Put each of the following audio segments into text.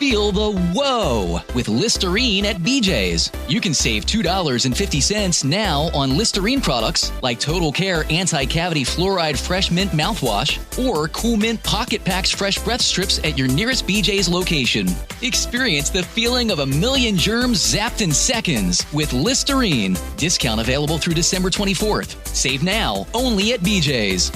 Feel the whoa with Listerine at BJ's. You can save $2.50 now on Listerine products like Total Care Anti-Cavity Fluoride Fresh Mint Mouthwash or Cool Mint Pocket Packs Fresh Breath Strips at your nearest BJ's location. Experience the feeling of a million germs zapped in seconds with Listerine. Discount available through December 24th. Save now, only at BJ's.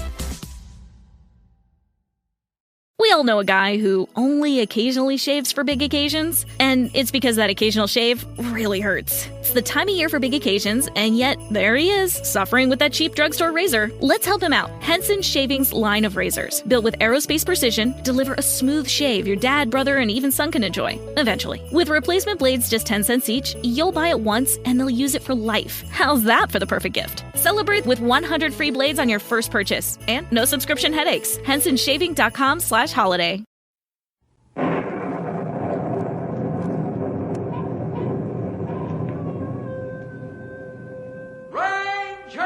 We all know a guy who only occasionally shaves for big occasions, and it's because that occasional shave really hurts. It's the time of year for big occasions, and yet there he is, suffering with that cheap drugstore razor. Let's help him out. Henson Shaving's line of razors, built with aerospace precision, deliver a smooth shave your dad, brother, and even son can enjoy, eventually. With replacement blades just 10 cents each, you'll buy it once, and they'll use it for life. How's that for the perfect gift? Celebrate with 100 free blades on your first purchase, and no subscription headaches. HensonShaving.com/holiday. Ranger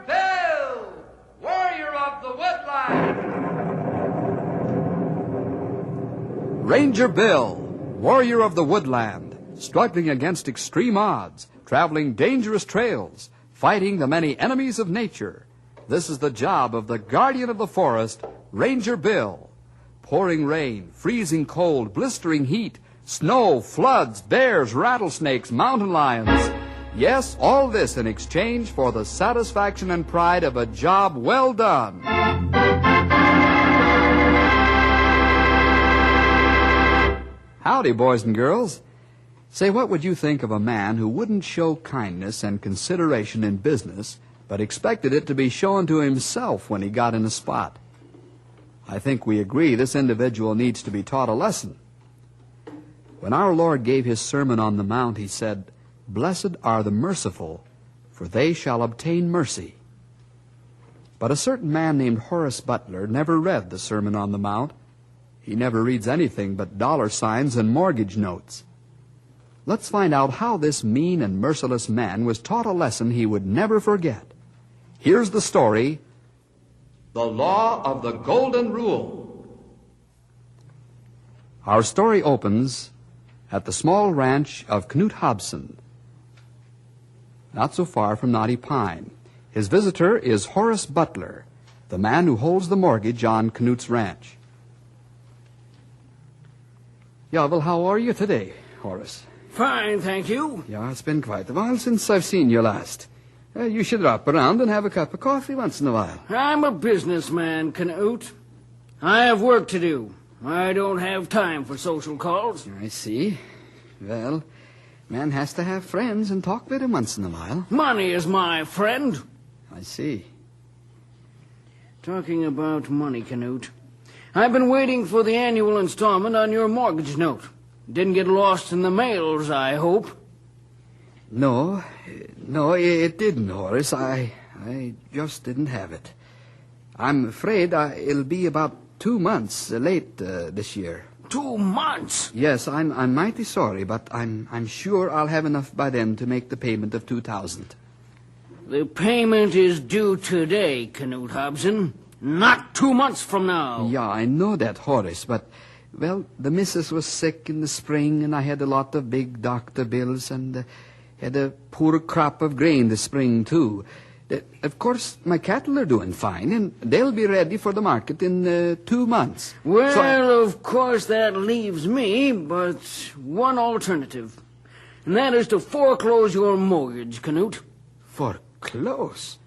Bill, warrior of the woodland. Ranger Bill, warrior of the woodland, struggling against extreme odds, traveling dangerous trails, fighting the many enemies of nature. This is the job of the guardian of the forest, Ranger Bill. Pouring rain, freezing cold, blistering heat, snow, floods, bears, rattlesnakes, mountain lions. Yes, all this in exchange for the satisfaction and pride of a job well done. Howdy, boys and girls. Say, what would you think of a man who wouldn't show kindness and consideration in business, but expected it to be shown to himself when he got in a spot? I think we agree this individual needs to be taught a lesson. When our Lord gave his Sermon on the Mount, he said, "Blessed are the merciful, for they shall obtain mercy." But a certain man named Horace Butler never read the Sermon on the Mount. He never reads anything but dollar signs and mortgage notes. Let's find out how this mean and merciless man was taught a lesson he would never forget. Here's the story, The Law of the Golden Rule. Our story opens at the small ranch of Knut Hobson, not so far from Knotty Pine. His visitor is Horace Butler, the man who holds the mortgage on Knut's ranch. Yeah, well, how are you today, Horace? Fine, thank you. Yeah, it's been quite a while since I've seen you last. You should drop around and have a cup of coffee once in a while. I'm a businessman, Knut. I have work to do. I don't have time for social calls. I see. Well, man has to have friends and talk with them once in a while. Money is my friend. I see. Talking about money, Knut, I've been waiting for the annual installment on your mortgage note. Didn't get lost in the mails, I hope. No, it didn't, Horace. I just didn't have it. I'm afraid it'll be about 2 months late this year. 2 months? Yes, I'm mighty sorry, but I'm sure I'll have enough by then to make the payment of $2,000. The payment is due today, Knut Hobson, not 2 months from now. Yeah, I know that, Horace, but, well, the missus was sick in the spring, and I had a lot of big doctor bills, and had a poor crop of grain this spring, too. Of course, my cattle are doing fine, and they'll be ready for the market in 2 months. Well, of course, that leaves me but one alternative, and that is to foreclose your mortgage, Knut. Foreclose?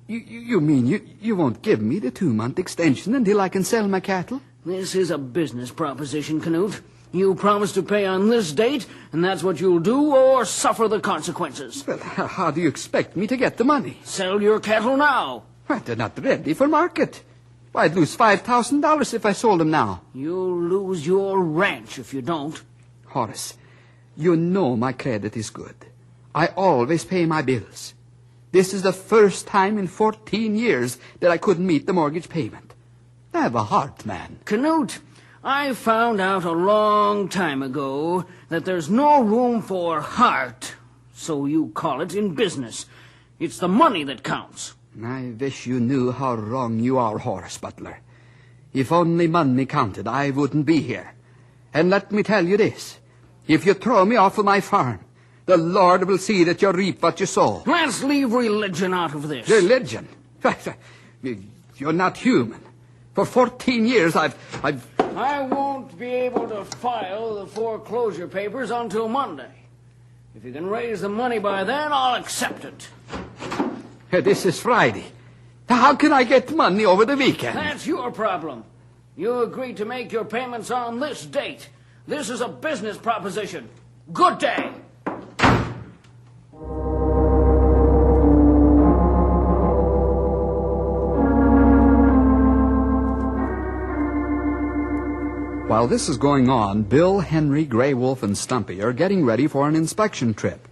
You mean you won't give me the 2-month extension until I can sell my cattle? This is a business proposition, Knut. You promise to pay on this date, and that's what you'll do, or suffer the consequences. Well, how do you expect me to get the money? Sell your cattle now. Well, they're not ready for market. I'd lose $5,000 if I sold them now. You'll lose your ranch if you don't. Horace, you know my credit is good. I always pay my bills. This is the first time in 14 years that I couldn't meet the mortgage payment. I have a heart, man. Knut, I found out a long time ago that there's no room for heart, so you call it, in business. It's the money that counts. I wish you knew how wrong you are, Horace Butler. If only money counted, I wouldn't be here. And let me tell you this. If you throw me off of my farm, the Lord will see that you reap what you sow. Let's leave religion out of this. Religion? You're not human. For 14 years, I've... I won't be able to file the foreclosure papers until Monday. If you can raise the money by then, I'll accept it. This is Friday. How can I get money over the weekend? That's your problem. You agreed to make your payments on this date. This is a business proposition. Good day. While this is going on, Bill, Henry, Grey Wolf, and Stumpy are getting ready for an inspection trip.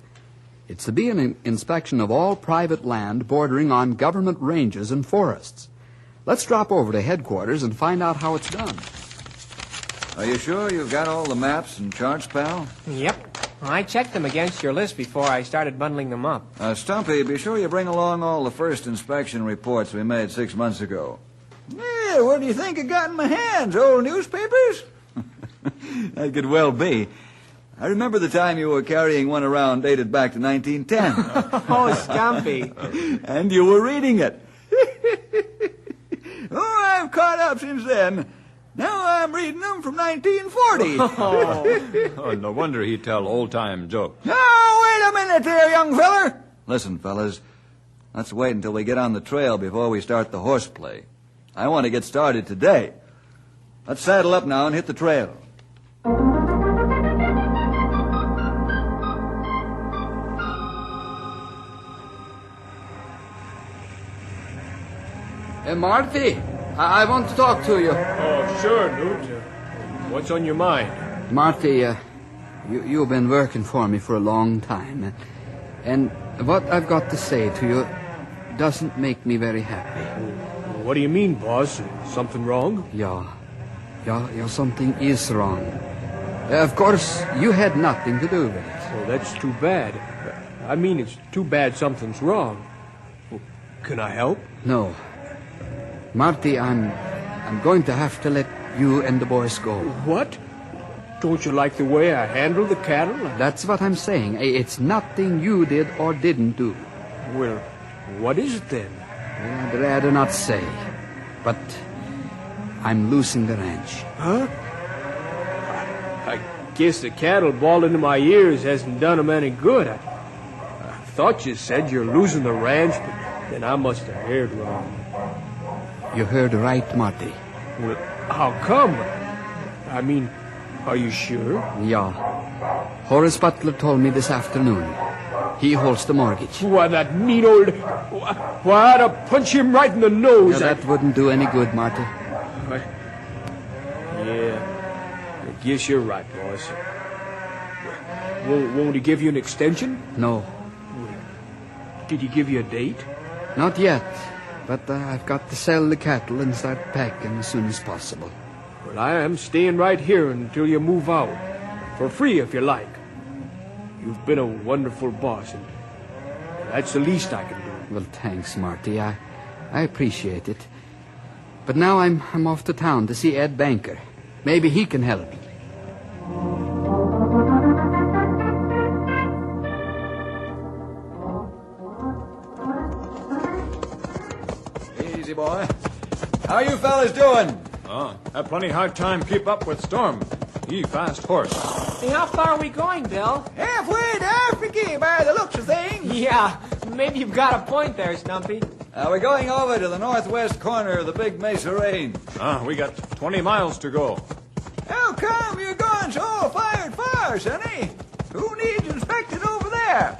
It's to be an inspection of all private land bordering on government ranges and forests. Let's drop over to headquarters and find out how it's done. Are you sure you've got all the maps and charts, pal? Yep. I checked them against your list before I started bundling them up. Stumpy, be sure you bring along all the first inspection reports we made 6 months ago. Yeah, what do you think I got in my hands? Old newspapers? That could well be. I remember the time you were carrying one around dated back to 1910. Oh, Stumpy. And you were reading it. Oh, I've caught up since then. Now I'm reading them from 1940. Oh, no wonder he tell old-time jokes. Oh, wait a minute there, young feller. Listen, fellas, let's wait until we get on the trail before we start the horseplay. I want to get started today. Let's saddle up now and hit the trail. Marty, I want to talk to you. Oh, sure, Newt. What's on your mind? Marty, you've been working for me for a long time. And what I've got to say to you doesn't make me very happy. What do you mean, boss? Something wrong? Yeah, something is wrong. Of course, you had nothing to do with it. Well, that's too bad. I mean, it's too bad something's wrong. Well, can I help? No. Marty, I'm going to have to let you and the boys go. What? Don't you like the way I handle the cattle? That's what I'm saying. It's nothing you did or didn't do. Well, what is it then? I'd rather not say. But I'm losing the ranch. Huh? I guess the cattle bawling in my ears hasn't done them any good. I thought you said you're losing the ranch, but then I must have heard wrong. You heard right, Marty. Well, how come? I mean, are you sure? Yeah. Horace Butler told me this afternoon. He holds the mortgage. Why, that mean old... Why, I'd have punched him right in the nose. Now, that wouldn't do any good, Marty. Yeah, I guess you're right, boss. Won't he give you an extension? No. Did he give you a date? Not yet. But I've got to sell the cattle and start packing as soon as possible. Well, I am staying right here until you move out. For free, if you like. You've been a wonderful boss, and that's the least I can do. Well, thanks, Marty. I appreciate it. But now I'm off to town to see Ed Banker. Maybe he can help. Easy, boy. How you fellas doing? Have plenty hard time keep up with Storm. He fast horse. Hey, how far are we going, Bill? Halfway to Africa by the looks of things. Yeah, maybe you've got a point there, Stumpy. We're going over to the northwest corner of the Big Mesa Range. We got 20 miles to go. How come you're going so fired far, Sonny? Who needs inspecting over there?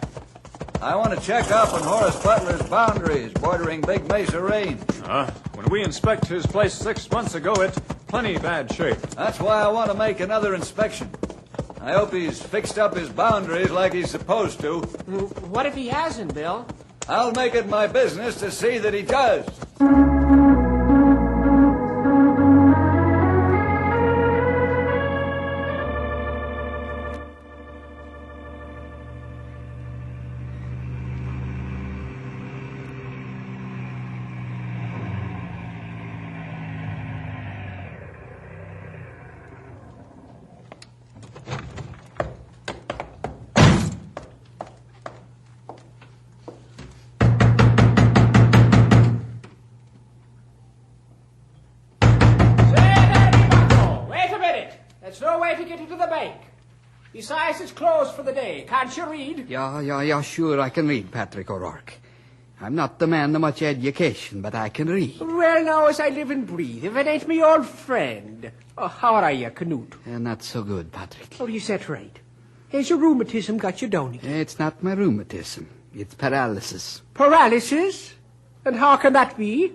I want to check up on Horace Butler's boundaries bordering Big Mesa Range. When we inspect his place 6 months ago, it's plenty bad shape. That's why I want to make another inspection. I hope he's fixed up his boundaries like he's supposed to. What if he hasn't, Bill? I'll make it my business to see that he does. get into the bank. Besides, it's closed for the day. Can't you read? Yeah, sure, I can read, Patrick O'Rourke. I'm not the man of much education, but I can read. Well, now, as I live and breathe, if it ain't me old friend. Oh, how are you, Canute? Not so good, Patrick. Oh, you said right. Has your rheumatism got you down again? It's not my rheumatism. It's paralysis. Paralysis? And how can that be?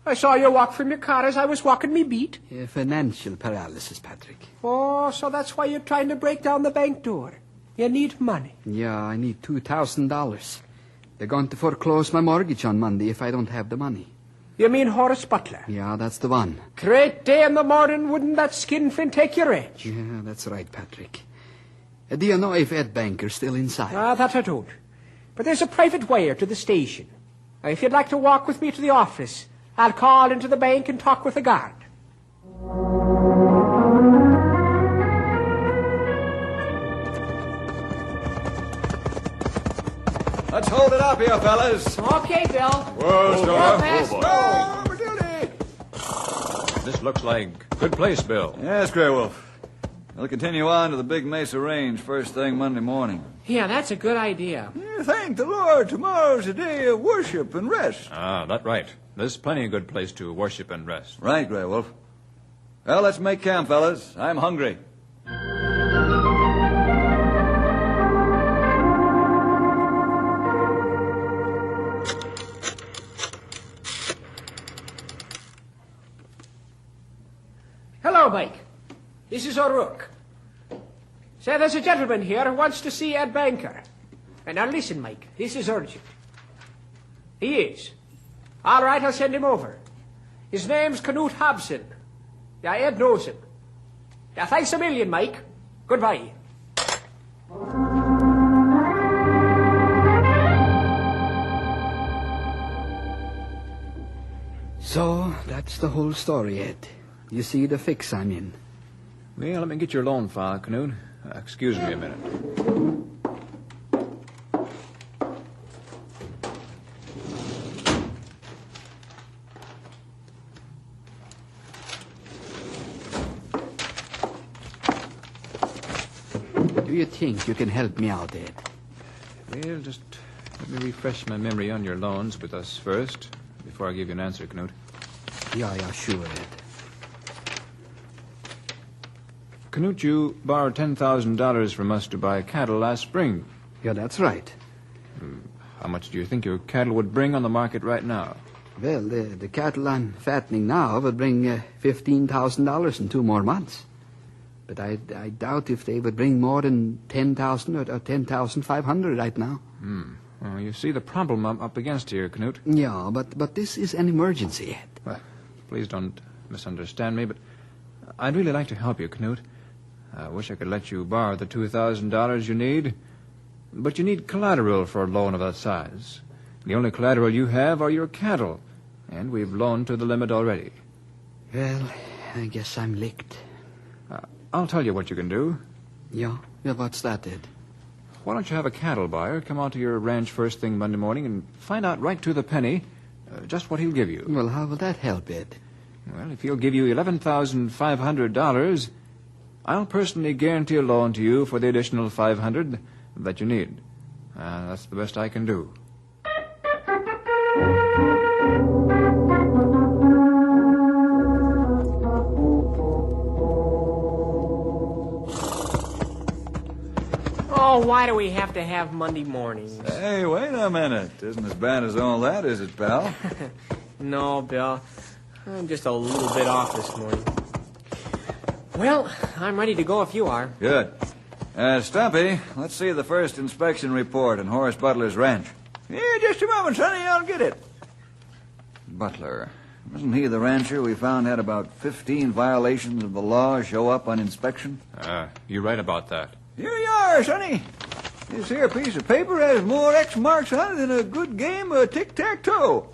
I saw you walk from your car as I was walking me beat. Financial paralysis, Patrick. Oh, so that's why you're trying to break down the bank door. You need money. Yeah, I need $2,000. They're going to foreclose my mortgage on Monday if I don't have the money. You mean Horace Butler? Yeah, that's the one. Great day in the morning, wouldn't that skinflint take your edge? Yeah, that's right, Patrick. Do you know if Ed Banker's still inside? That I don't. But there's a private wire to the station. If you'd like to walk with me to the office, I'll call into the bank and talk with the guard. Let's hold it up here, fellas. Okay, Bill. Whoa, Fast. This looks like a good place, Bill. Yes, Grey Wolf. We'll continue on to the Big Mesa Range first thing Monday morning. Yeah, that's a good idea. Thank the Lord, tomorrow's a day of worship and rest. That's right. There's plenty of good place to worship and rest. Right, Grey Wolf. Well, let's make camp, fellas. I'm hungry. Hello, Mike. This is O'Rourke. Say, there's a gentleman here who wants to see Ed Banker. And now listen, Mike, this is urgent. He is. All right, I'll send him over. His name's Canute Hobson. Yeah, Ed knows him. Yeah, thanks a million, Mike. Goodbye. So, that's the whole story, Ed. You see the fix I'm in. Well, let me get your loan file, Canute. Excuse me a minute. Do you think you can help me out, Ed? Well, just let me refresh my memory on your loans with us first, before I give you an answer, Canute. Yeah, sure, Ed. Canute, you borrowed $10,000 from us to buy cattle last spring. Yeah, that's right. How much do you think your cattle would bring on the market right now? Well, the cattle I'm fattening now would bring $15,000 in 2 more months. But I doubt if they would bring more than 10,000 or 10,500 right now. Well, you see the problem I'm up against here, Canute. Yeah, but this is an emergency, Ed. Well, please don't misunderstand me, but I'd really like to help you, Canute. I wish I could let you borrow the $2,000 you need, but you need collateral for a loan of that size. The only collateral you have are your cattle, and we've loaned to the limit already. Well, I guess I'm licked. I'll tell you what you can do. Yeah, what's that, Ed? Why don't you have a cattle buyer come out to your ranch first thing Monday morning and find out right to the penny just what he'll give you. Well, how will that help, Ed? Well, if he'll give you $11,500, I'll personally guarantee a loan to you for the additional $500 that you need. That's the best I can do. Oh, why do we have to have Monday mornings? Hey, wait a minute. Isn't as bad as all that, is it, pal? No, Bill. I'm just a little bit off this morning. Well, I'm ready to go if you are. Good. Stumpy, let's see the first inspection report on Horace Butler's ranch. Yeah, just a moment, Sonny. I'll get it. Butler. Wasn't he the rancher we found had about 15 violations of the law show up on inspection? You're right about that. Here you are, Sonny. This here piece of paper has more X marks on it than a good game of tic-tac-toe.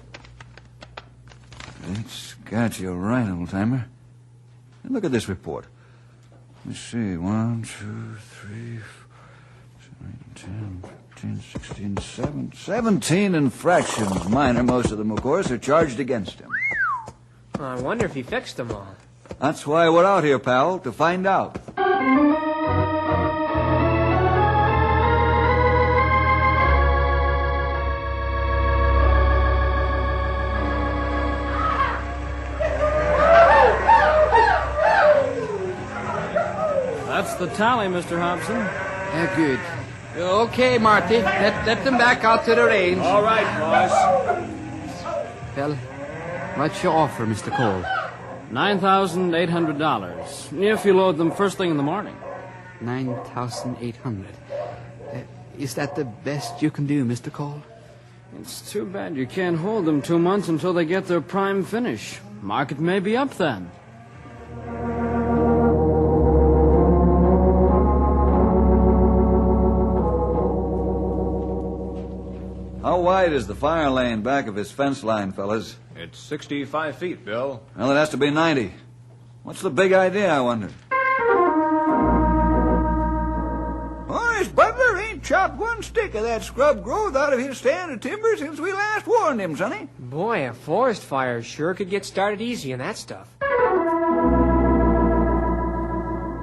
It's got you right, old-timer. Now look at this report. Let's see. 1, 2, 3, 7, 10, 15, 16, 17 infractions. Minor, most of them, of course, are charged against him. I wonder if he fixed them all. That's why we're out here, pal, to find out. That's the tally, Mr. Hobson. Good. Okay, Marty. Let them back out to the range. All right, boss. Well, what's your offer, Mr. Cole? $9,800. If you load them first thing in the morning. 9,800. Is that the best you can do, Mr. Cole? It's too bad you can't hold them 2 months until they get their prime finish. Market may be up then. How wide is the fire lane back of his fence line, fellas? It's 65 feet, Bill. Well, it has to be 90. What's the big idea, I wonder? Horace Butler ain't chopped one stick of that scrub growth out of his stand of timber since we last warned him, Sonny. Boy, a forest fire sure could get started easy in that stuff.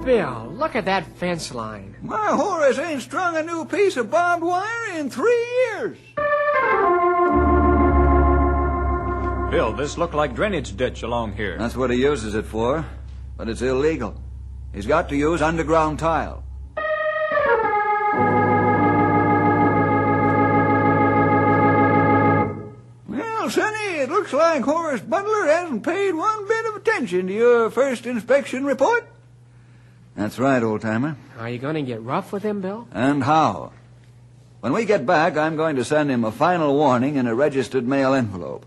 Bill, look at that fence line. My Horace ain't strung a new piece of barbed wire in 3 years. Bill, this looked like drainage ditch along here. That's what he uses it for, but it's illegal. He's got to use underground tile. Well, Sonny, it looks like Horace Butler hasn't paid one bit of attention to your first inspection report. That's right, old-timer. Are you going to get rough with him, Bill? And how? When we get back, I'm going to send him a final warning in a registered mail envelope.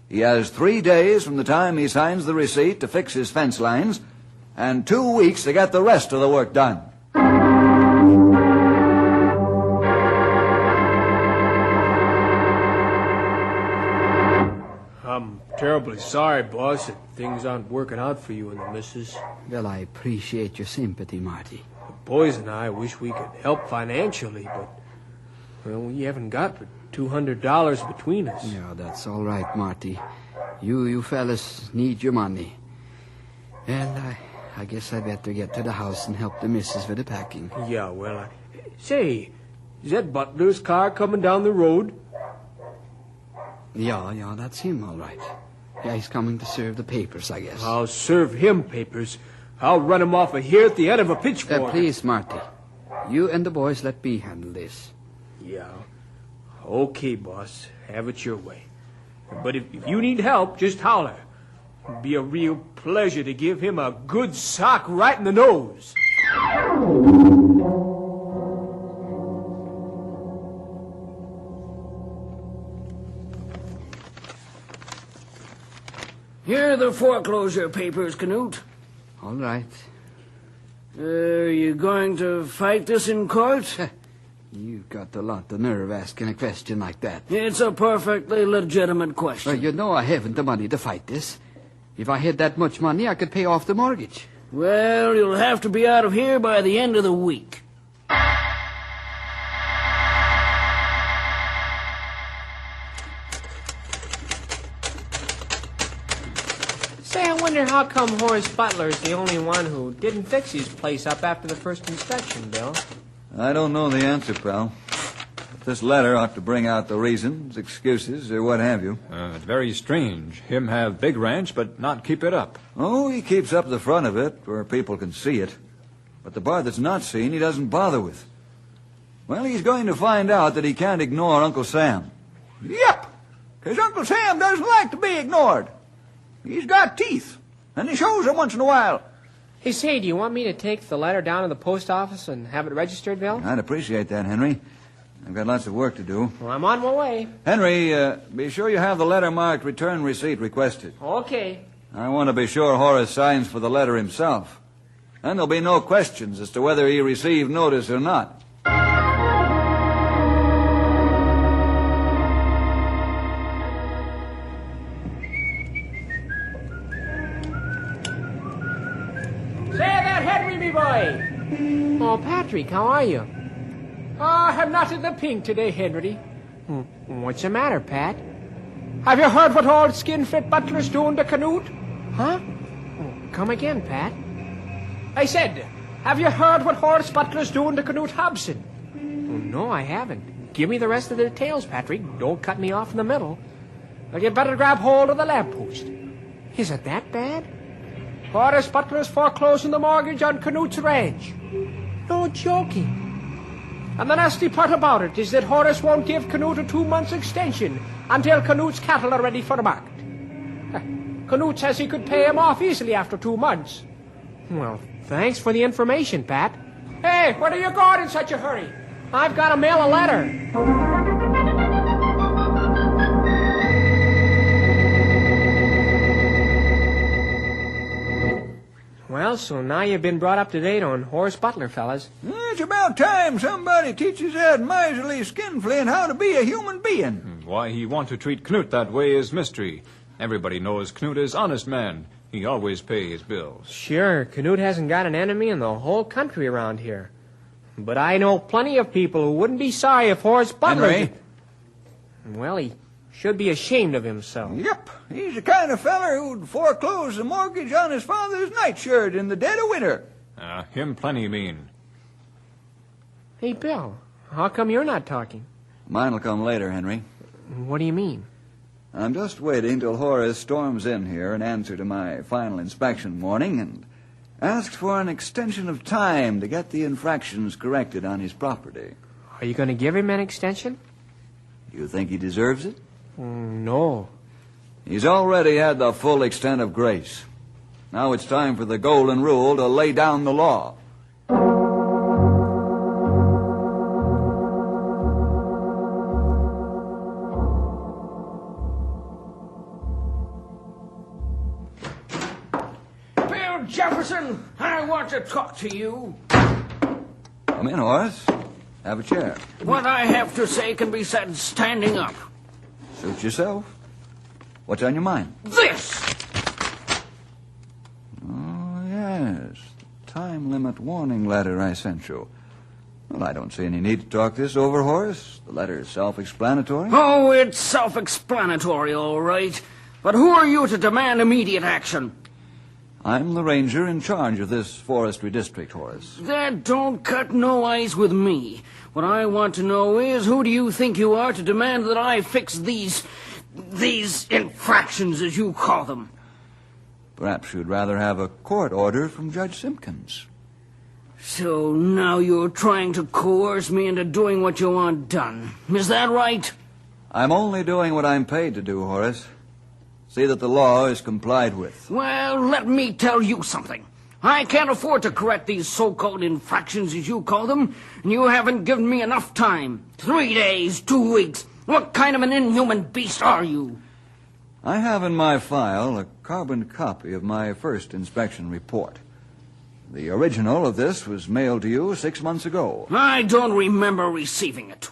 He has 3 days from the time he signs the receipt to fix his fence lines, and 2 weeks to get the rest of the work done. I'm terribly sorry, boss, that things aren't working out for you and the missus. Well, I appreciate your sympathy, Marty. The boys and I wish we could help financially, but, well, we haven't got but $200 between us. Yeah, that's all right, Marty. You fellas need your money. And I guess I better get to the house and help the missus with the packing. Yeah, well, say, is that Butler's car coming down the road? Yeah, that's him, all right. Yeah, he's coming to serve the papers, I guess. I'll serve him papers. I'll run him off of here at the end of a pitchfork. Please, Marty. You and the boys let me handle this. Yeah. Okay, boss. Have it your way. But if you need help, just holler. It'd be a real pleasure to give him a good sock right in the nose. Here are the foreclosure papers, Canute. All right. Are you going to fight this in court? You've got a lot of nerve asking a question like that. It's a perfectly legitimate question. Well, you know I haven't the money to fight this. If I had that much money, I could pay off the mortgage. Well, you'll have to be out of here by the end of the week. Say, I wonder how come Horace Butler's the only one who didn't fix his place up after the first inspection, Bill? I don't know the answer, pal. But this letter ought to bring out the reasons, excuses, or what have you. Very strange. Him have big ranch, but not keep it up. Oh, he keeps up the front of it where people can see it. But the part that's not seen, he doesn't bother with. Well, he's going to find out that he can't ignore Uncle Sam. Yep, because Uncle Sam doesn't like to be ignored. He's got teeth, and he shows them once in a while. Hey, say, do you want me to take the letter down to the post office and have it registered, Bill? I'd appreciate that, Henry. I've got lots of work to do. Well, I'm on my way. Henry, be sure you have the letter marked return receipt requested. Okay. I want to be sure Horace signs for the letter himself. Then there'll be no questions as to whether he received notice or not. Oh, Patrick, how are you? I'm not in the pink today, Henry. What's the matter, Pat? Have you heard what old Skinflint Butler's doing to Canute? Huh? Come again, Pat. I said, have you heard what Horace Butler's doing to Canute Hobson? No, I haven't. Give me the rest of the details, Patrick. Don't cut me off in the middle. Well, you better grab hold of the lamppost. Is it that bad? Horace Butler's foreclosing the mortgage on Canute's ranch. No joking. And the nasty part about it is that Horace won't give Canute a 2-month extension until Canute's cattle are ready for the market. Canute says he could pay him off easily after 2 months. Well, thanks for the information, Pat. Hey, where are you going in such a hurry? I've got to mail a letter. Well, so now you've been brought up to date on Horace Butler, fellas. It's about time somebody teaches that miserly skinflint how to be a human being. Why he want to treat Knut that way is mystery. Everybody knows Knut is honest man. He always pay his bills. Sure, Canute hasn't got an enemy in the whole country around here. But I know plenty of people who wouldn't be sorry if Horace Butler... Henry? Well, he should be ashamed of himself. Yep, he's the kind of feller who'd foreclose the mortgage on his father's nightshirt in the dead of winter. Him plenty mean. Hey, Bill, how come you're not talking? Mine'll come later, Henry. What do you mean? I'm just waiting till Horace storms in here in answer to my final inspection warning and asks for an extension of time to get the infractions corrected on his property. Are you going to give him an extension? You think he deserves it? No. He's already had the full extent of grace. Now it's time for the golden rule to lay down the law. Bill Jefferson, I want to talk to you. Come in, Horace. Have a chair. What I have to say can be said standing up. Suit yourself. What's on your mind? This! Oh, yes. The time limit warning letter I sent you. Well, I don't see any need to talk this over, Horace. The letter is self-explanatory. Oh, it's self-explanatory, all right. But who are you to demand immediate action? I'm the ranger in charge of this forestry district, Horace. That don't cut no ice with me. What I want to know is, who do you think you are to demand that I fix these infractions, as you call them? Perhaps you'd rather have a court order from Judge Simpkins. So now you're trying to coerce me into doing what you want done. Is that right? I'm only doing what I'm paid to do, Horace. See that the law is complied with. Well, let me tell you something. I can't afford to correct these so-called infractions, as you call them, and you haven't given me enough time. 3 days, 2 weeks. What kind of an inhuman beast are you? I have in my file a carbon copy of my first inspection report. The original of this was mailed to you 6 months ago. I don't remember receiving it.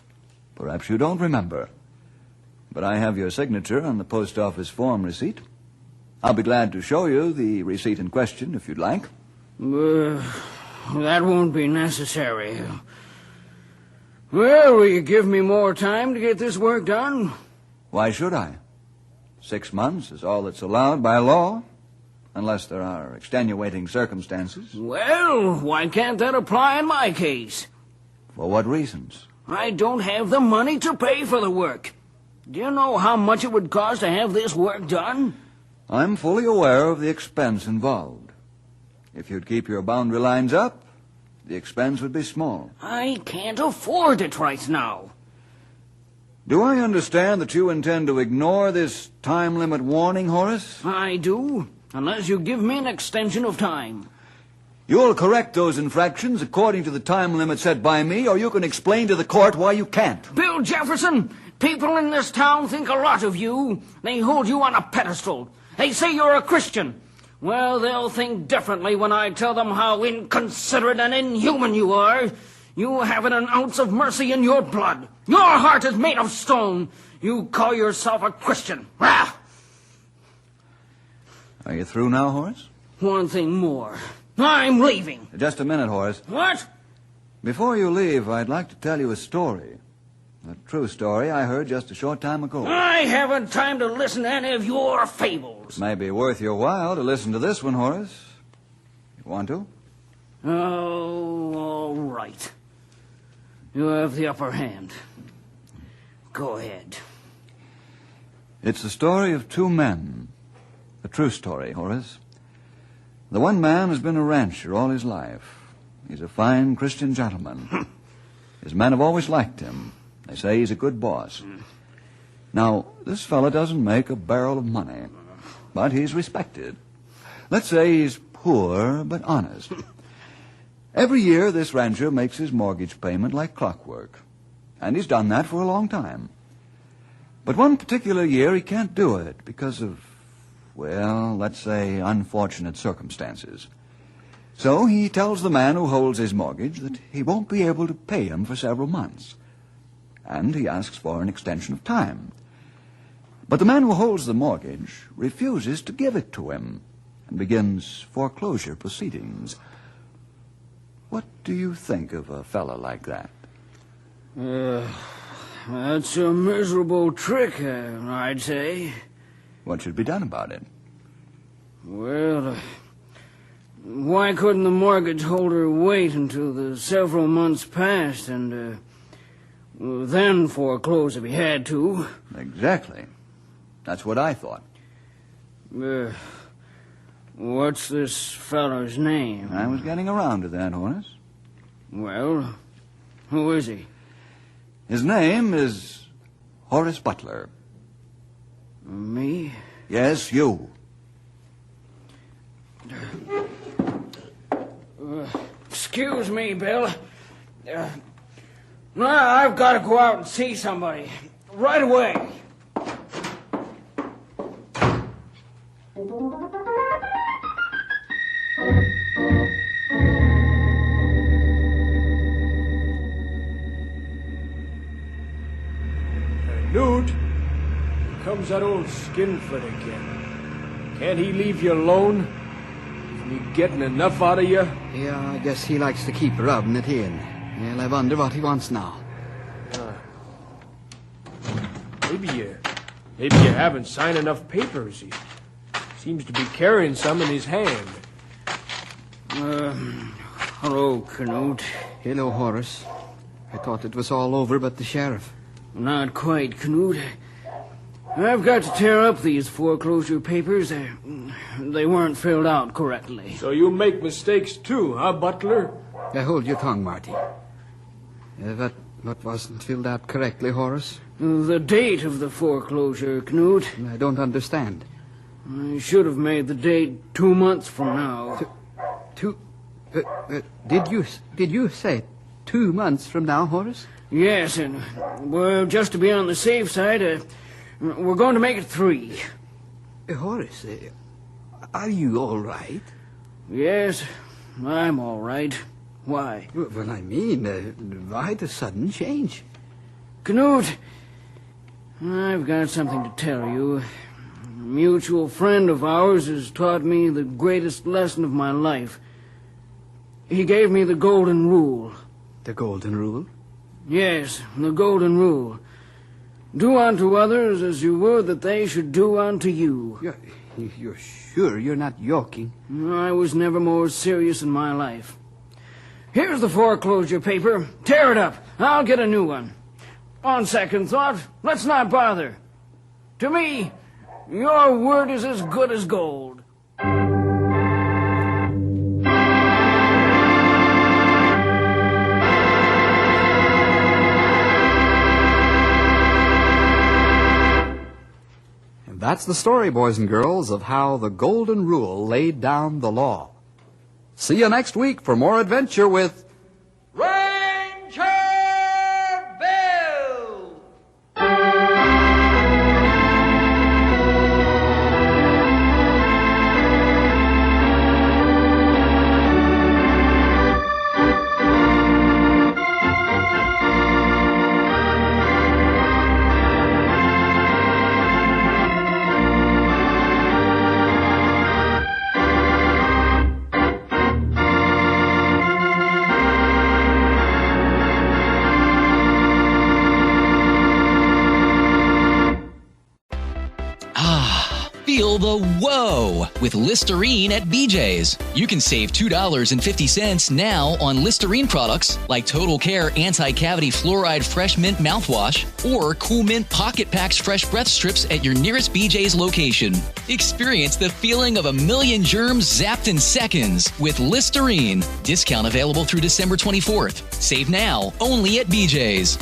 Perhaps you don't remember. But I have your signature on the post office form receipt. I'll be glad to show you the receipt in question, if you'd like. That won't be necessary. Well, will you give me more time to get this work done? Why should I? 6 months is all that's allowed by law, unless there are extenuating circumstances. Well, why can't that apply in my case? For what reasons? I don't have the money to pay for the work. Do you know how much it would cost to have this work done? I'm fully aware of the expense involved. If you'd keep your boundary lines up, the expense would be small. I can't afford it right now. Do I understand that you intend to ignore this time limit warning, Horace? I do, unless you give me an extension of time. You'll correct those infractions according to the time limit set by me, or you can explain to the court why you can't. Bill Jefferson, people in this town think a lot of you. They hold you on a pedestal. They say you're a Christian. Well, they'll think differently when I tell them how inconsiderate and inhuman you are. You haven't an ounce of mercy in your blood. Your heart is made of stone. You call yourself a Christian. Ah! Are you through now, Horace? One thing more. I'm leaving. Just a minute, Horace. What? Before you leave, I'd like to tell you a story. A true story I heard just a short time ago. I haven't time to listen to any of your fables. It may be worth your while to listen to this one, Horace. You want to? Oh, all right. You have the upper hand. Go ahead. It's the story of two men. A true story, Horace. The one man has been a rancher all his life. He's a fine Christian gentleman. His men have always liked him. They say he's a good boss. Now, this fella doesn't make a barrel of money, but he's respected. Let's say he's poor but honest. Every year, this rancher makes his mortgage payment like clockwork, and he's done that for a long time. But one particular year, he can't do it because of, well, let's say, unfortunate circumstances. So he tells the man who holds his mortgage that he won't be able to pay him for several months, and he asks for an extension of time. But the man who holds the mortgage refuses to give it to him and begins foreclosure proceedings. What do you think of a fella like that? That's a miserable trick, I'd say. What should be done about it? Well, why couldn't the mortgage holder wait until the several months passed and then foreclose if he had to? Exactly. That's what I thought. What's this feller's name? I was getting around to that, Horace. Well, who is he? His name is Horace Butler. Me? Yes, you. Excuse me, Bill. I've got to go out and see somebody. Right away. Newt, here comes that old skinflint again. Can't he leave you alone? Isn't he getting enough out of you? Yeah, I guess he likes to keep rubbing it in. Well, I wonder what he wants now. Maybe you haven't signed enough papers. He seems to be carrying some in his hand. Hello, Canute. Hello, Horace. I thought it was all over but the sheriff. Not quite, Canute. I've got to tear up these foreclosure papers. They weren't filled out correctly. So you make mistakes too, huh, Butler? Hold your tongue, Marty. What wasn't filled out correctly, Horace? The date of the foreclosure, Canute. I don't understand. I should have made the date 2 months from now. Did you say 2 months from now, Horace? Yes, and, well, just to be on the safe side, we're going to make it 3. Horace, are you all right? Yes, I'm all right. Why? Well, I mean, why the sudden change? Canute, I've got something to tell you. A mutual friend of ours has taught me the greatest lesson of my life. He gave me the golden rule. The golden rule? Yes, the golden rule. Do unto others as you would that they should do unto you. You're sure you're not joking? I was never more serious in my life. Here's the foreclosure paper. Tear it up. I'll get a new one. On second thought, let's not bother. To me, your word is as good as gold. That's the story, boys and girls, of how the Golden Rule laid down the law. See you next week for more adventure with Ranger Bill! the whoa with Listerine at BJ's. You can save $2.50 now on Listerine products like Total Care Anti-Cavity Fluoride Fresh Mint Mouthwash or Cool Mint Pocket Packs Fresh Breath Strips at your nearest BJ's location. Experience the feeling of a million germs zapped in seconds with Listerine. Discount available through December 24th. Save now, only at BJ's.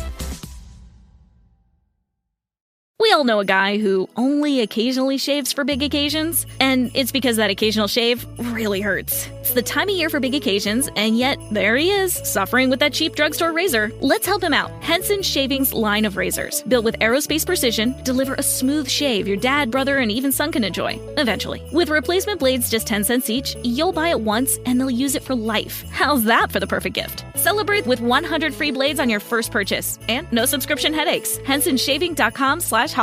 We all know a guy who only occasionally shaves for big occasions, and it's because that occasional shave really hurts. It's the time of year for big occasions, and yet there he is, suffering with that cheap drugstore razor. Let's help him out. Henson Shaving's line of razors, built with aerospace precision, deliver a smooth shave your dad, brother, and even son can enjoy, eventually. With replacement blades just 10 cents each, you'll buy it once and they'll use it for life. How's that for the perfect gift? Celebrate with 100 free blades on your first purchase, and no subscription headaches. HensonShaving.com/holiday.